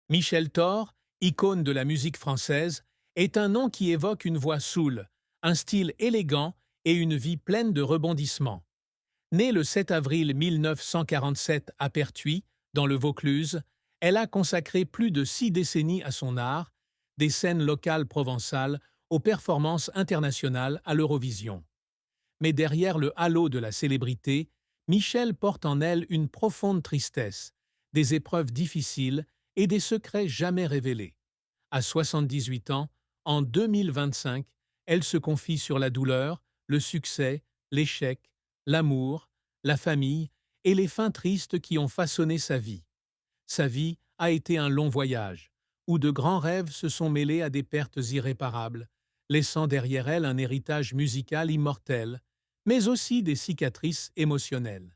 Michel Thor, icône de la musique française, est un nom qui évoque une voix soul, un style élégant et une vie pleine de rebondissements. Née le 7 avril 1947 à Pertuis, dans le Vaucluse, elle a consacré plus de 6 décennies à son art, des scènes locales provençales aux performances internationales à l'Eurovision. Mais derrière le halo de la célébrité, Michel porte en elle une profonde tristesse, des épreuves difficiles et des secrets jamais révélés. À 78 ans, en 2025, elle se confie sur la douleur, le succès, l'échec, l'amour, la famille et les fins tristes qui ont façonné sa vie. Sa vie a été un long voyage, où de grands rêves se sont mêlés à des pertes irréparables, laissant derrière elle un héritage musical immortel, mais aussi des cicatrices émotionnelles.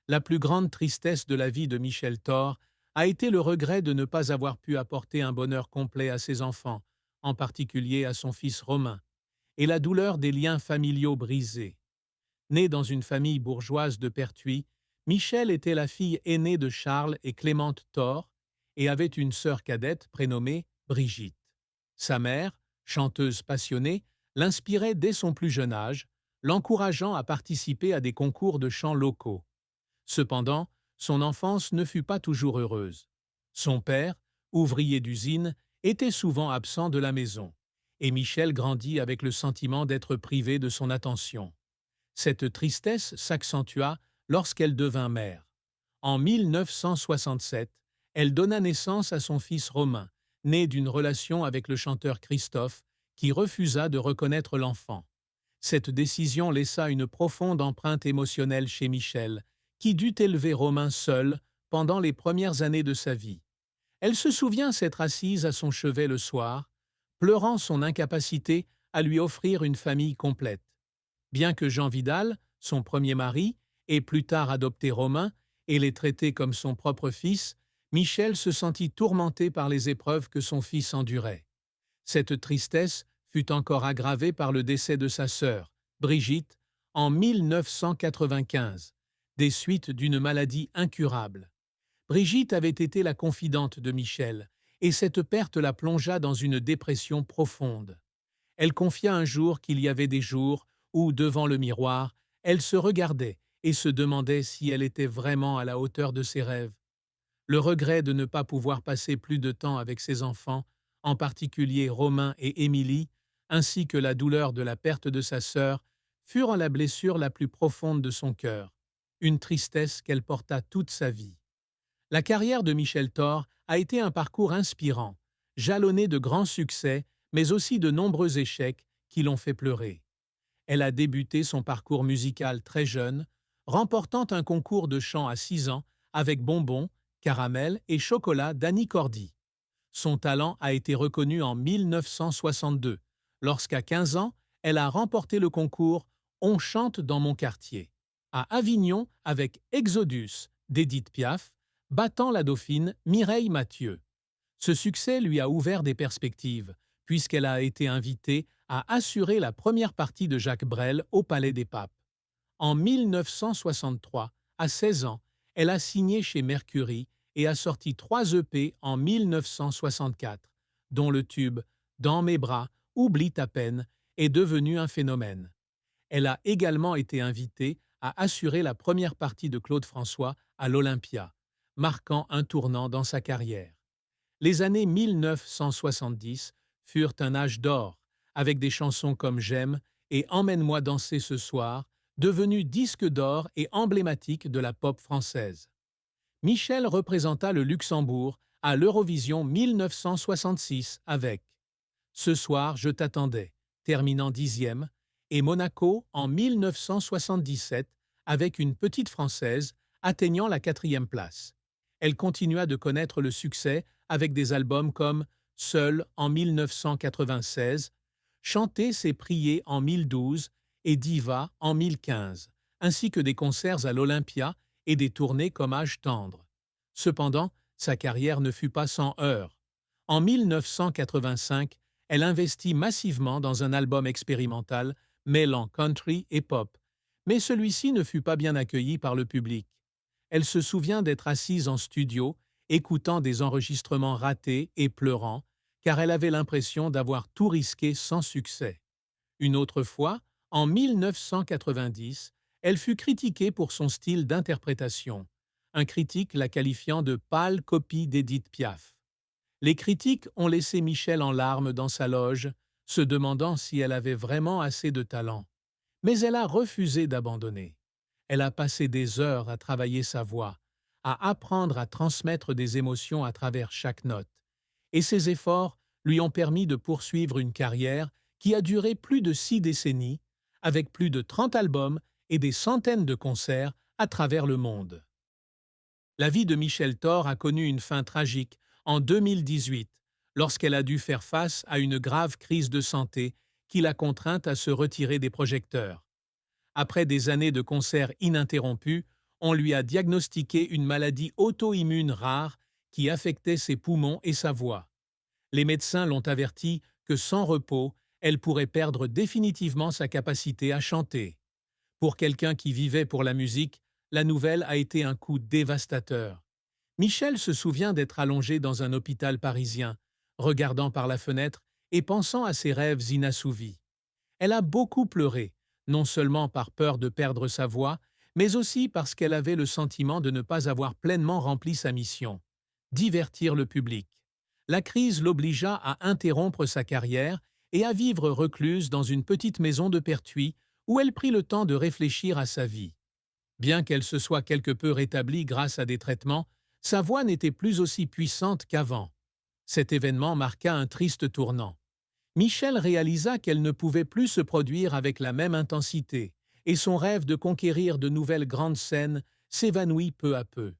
La plus grande tristesse de la vie de Michel Thor a été le regret de ne pas avoir pu apporter un bonheur complet à ses enfants, en particulier à son fils Romain, et la douleur des liens familiaux brisés. Née dans une famille bourgeoise de Pertuis, Michel était la fille aînée de Charles et Clémente Thor et avait une sœur cadette prénommée Brigitte. Sa mère, chanteuse passionnée, l'inspirait dès son plus jeune âge, l'encourageant à participer à des concours de chant locaux. Cependant, son enfance ne fut pas toujours heureuse. Son père, ouvrier d'usine, était souvent absent de la maison, et Michel grandit avec le sentiment d'être privé de son attention. Cette tristesse s'accentua lorsqu'elle devint mère. En 1967, elle donna naissance à son fils Romain, né d'une relation avec le chanteur Christophe, qui refusa de reconnaître l'enfant. Cette décision laissa une profonde empreinte émotionnelle chez Michel, qui dut élever Romain seul pendant les premières années de sa vie. Elle se souvient s'être assise à son chevet le soir, pleurant son incapacité à lui offrir une famille complète. Bien que Jean Vidal, son premier mari, ait plus tard adopté Romain et l'ait traité comme son propre fils, Michel se sentit tourmenté par les épreuves que son fils endurait. Cette tristesse fut encore aggravée par le décès de sa sœur, Brigitte, en 1995, des suites d'une maladie incurable. Brigitte avait été la confidente de Michel, et cette perte la plongea dans une dépression profonde. Elle confia un jour qu'il y avait des jours où, devant le miroir, elle se regardait et se demandait si elle était vraiment à la hauteur de ses rêves. Le regret de ne pas pouvoir passer plus de temps avec ses enfants, en particulier Romain et Émilie, ainsi que la douleur de la perte de sa sœur, furent la blessure la plus profonde de son cœur, une tristesse qu'elle porta toute sa vie. La carrière de Michel Thor a été un parcours inspirant, jalonné de grands succès, mais aussi de nombreux échecs qui l'ont fait pleurer. Elle a débuté son parcours musical très jeune, remportant un concours de chant à 6 ans avec Bonbons, Caramel et Chocolat d'Annie Cordy. Son talent a été reconnu en 1962, lorsqu'à 15 ans, elle a remporté le concours On chante dans mon quartier, à Avignon avec Exodus d'Édith Piaf, battant la dauphine Mireille Mathieu. Ce succès lui a ouvert des perspectives, puisqu'elle a été invitée à assurer la première partie de Jacques Brel au Palais des Papes. En 1963, à 16 ans, elle a signé chez Mercury et a sorti 3 EP en 1964, dont le tube Dans mes bras, Oublie ta peine est devenu un phénomène. Elle a également été invitée à assurer la première partie de Claude François à l'Olympia, marquant un tournant dans sa carrière. Les années 1970 furent un âge d'or, avec des chansons comme J'aime et Emmène-moi danser ce soir, devenues disques d'or et emblématiques de la pop française. Michel représenta le Luxembourg à l'Eurovision 1966 avec Ce soir, je t'attendais, terminant 10e, et Monaco en 1977 avec une petite Française atteignant la 4e place. Elle continua de connaître le succès avec des albums comme Seul en 1996, Chanter c'est prier en 2012 et Diva en 2015, ainsi que des concerts à l'Olympia et des tournées comme Âge tendre. Cependant, sa carrière ne fut pas sans heurts. En 1985, elle investit massivement dans un album expérimental mêlant country et pop, mais celui-ci ne fut pas bien accueilli par le public. Elle se souvient d'être assise en studio écoutant des enregistrements ratés et pleurant, car elle avait l'impression d'avoir tout risqué sans succès. Une autre fois, en 1990, elle fut critiquée pour son style d'interprétation, un critique la qualifiant de pâle copie d'Édith Piaf. Les critiques ont laissé Michel en larmes dans sa loge, se demandant si elle avait vraiment assez de talent. Mais elle a refusé d'abandonner. Elle a passé des heures à travailler sa voix, à apprendre à transmettre des émotions à travers chaque note. Et ses efforts lui ont permis de poursuivre une carrière qui a duré plus de 6 décennies, avec plus de 30 albums et des centaines de concerts à travers le monde. La vie de Michel Thor a connu une fin tragique en 2018, lorsqu'elle a dû faire face à une grave crise de santé qui l'a contrainte à se retirer des projecteurs. Après des années de concerts ininterrompus, on lui a diagnostiqué une maladie auto-immune rare qui affectait ses poumons et sa voix. Les médecins l'ont averti que sans repos, elle pourrait perdre définitivement sa capacité à chanter. Pour quelqu'un qui vivait pour la musique, la nouvelle a été un coup dévastateur. Michel se souvient d'être allongé dans un hôpital parisien, regardant par la fenêtre et pensant à ses rêves inassouvis. Elle a beaucoup pleuré, non seulement par peur de perdre sa voix, mais aussi parce qu'elle avait le sentiment de ne pas avoir pleinement rempli sa mission: divertir le public. La crise l'obligea à interrompre sa carrière et à vivre recluse dans une petite maison de Pertuis où elle prit le temps de réfléchir à sa vie. Bien qu'elle se soit quelque peu rétablie grâce à des traitements, sa voix n'était plus aussi puissante qu'avant. Cet événement marqua un triste tournant. Michel réalisa qu'elle ne pouvait plus se produire avec la même intensité, et son rêve de conquérir de nouvelles grandes scènes s'évanouit peu à peu.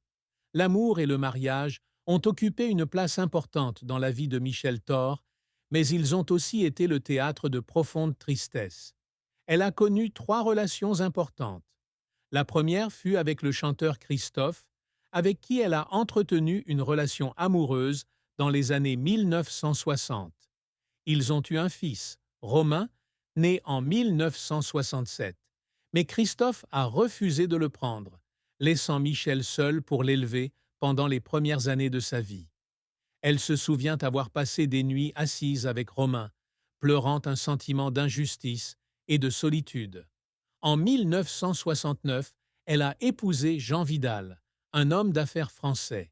L'amour et le mariage ont occupé une place importante dans la vie de Michel Thor, mais ils ont aussi été le théâtre de profondes tristesses. Elle a connu 3 relations importantes. La première fut avec le chanteur Christophe, avec qui elle a entretenu une relation amoureuse dans les années 1960. Ils ont eu un fils, Romain, né en 1967. Mais Christophe a refusé de le prendre, laissant Michel seul pour l'élever pendant les premières années de sa vie. Elle se souvient avoir passé des nuits assises avec Romain, pleurant un sentiment d'injustice et de solitude. En 1969, elle a épousé Jean Vidal, un homme d'affaires français.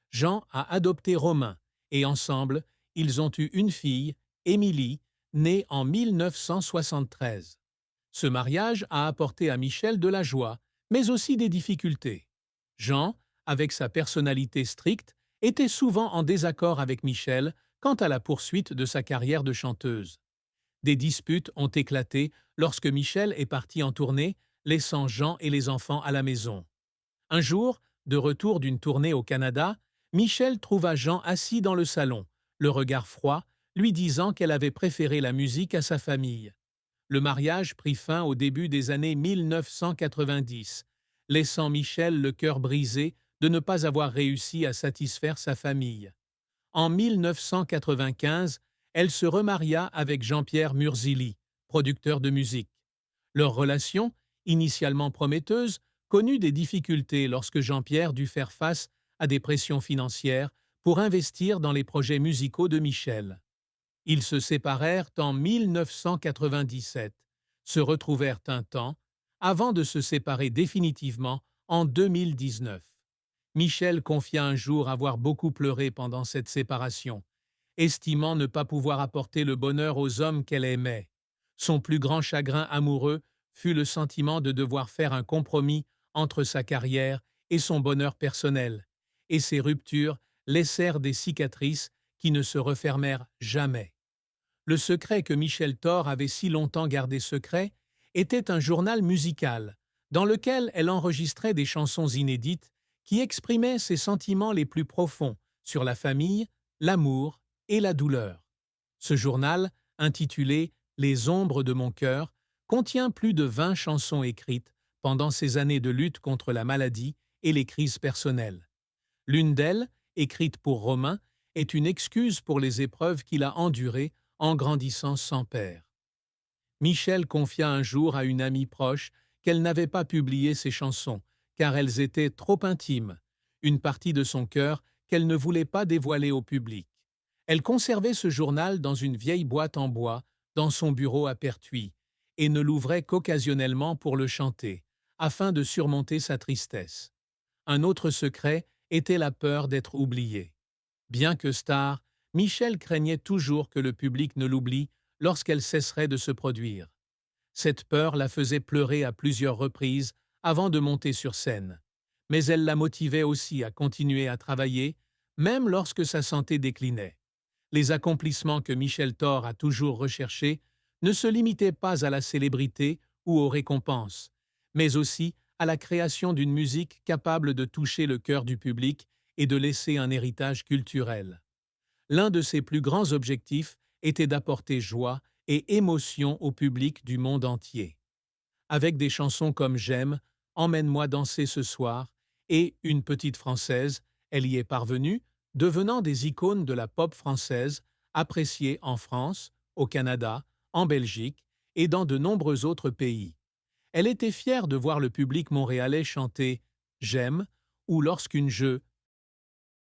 Jean a adopté Romain et ensemble, ils ont eu une fille, Émilie, née en 1973. Ce mariage a apporté à Michel de la joie, mais aussi des difficultés. Jean, avec sa personnalité stricte, était souvent en désaccord avec Michel quant à la poursuite de sa carrière de chanteuse. Des disputes ont éclaté lorsque Michel est parti en tournée, laissant Jean et les enfants à la maison. Un jour, de retour d'une tournée au Canada, Michel trouva Jean assis dans le salon, le regard froid, lui disant qu'elle avait préféré la musique à sa famille. Le mariage prit fin au début des années 1990, laissant Michel le cœur brisé de ne pas avoir réussi à satisfaire sa famille. En 1995, elle se remaria avec Jean-Pierre Murzilli, producteur de musique. Leur relation, initialement prometteuse, connut des difficultés lorsque Jean-Pierre dut faire face à des pressions financières pour investir dans les projets musicaux de Michel. Ils se séparèrent en 1997, se retrouvèrent un temps, avant de se séparer définitivement en 2019. Michel confia un jour avoir beaucoup pleuré pendant cette séparation, estimant ne pas pouvoir apporter le bonheur aux hommes qu'elle aimait. Son plus grand chagrin amoureux fut le sentiment de devoir faire un compromis entre sa carrière et son bonheur personnel, et ces ruptures laissèrent des cicatrices qui ne se refermèrent jamais. Le secret que Michel Thor avait si longtemps gardé secret était un journal musical, dans lequel elle enregistrait des chansons inédites qui exprimaient ses sentiments les plus profonds sur la famille, l'amour et la douleur. Ce journal, intitulé Les ombres de mon cœur, contient plus de 20 chansons écrites pendant ces années de lutte contre la maladie et les crises personnelles. L'une d'elles, écrite pour Romain, est une excuse pour les épreuves qu'il a endurées en grandissant sans père. Michel confia un jour à une amie proche qu'elle n'avait pas publié ses chansons, car elles étaient trop intimes, une partie de son cœur qu'elle ne voulait pas dévoiler au public. Elle conservait ce journal dans une vieille boîte en bois, dans son bureau à Pertuis, et ne l'ouvrait qu'occasionnellement pour le chanter, afin de surmonter sa tristesse. Un autre secret était la peur d'être oubliée. Bien que star, Michel craignait toujours que le public ne l'oublie lorsqu'elle cesserait de se produire. Cette peur la faisait pleurer à plusieurs reprises avant de monter sur scène. Mais elle la motivait aussi à continuer à travailler, même lorsque sa santé déclinait. Les accomplissements que Michel Thor a toujours recherchés ne se limitaient pas à la célébrité ou aux récompenses, mais aussi à la création d'une musique capable de toucher le cœur du public et de laisser un héritage culturel. L'un de ses plus grands objectifs était d'apporter joie et émotion au public du monde entier. Avec des chansons comme J'aime, Emmène-moi danser ce soir et Une petite française, elle y est parvenue, devenant des icônes de la pop française, appréciées en France, au Canada, en Belgique et dans de nombreux autres pays. Elle était fière de voir le public montréalais chanter J'aime ou lorsqu'une jeu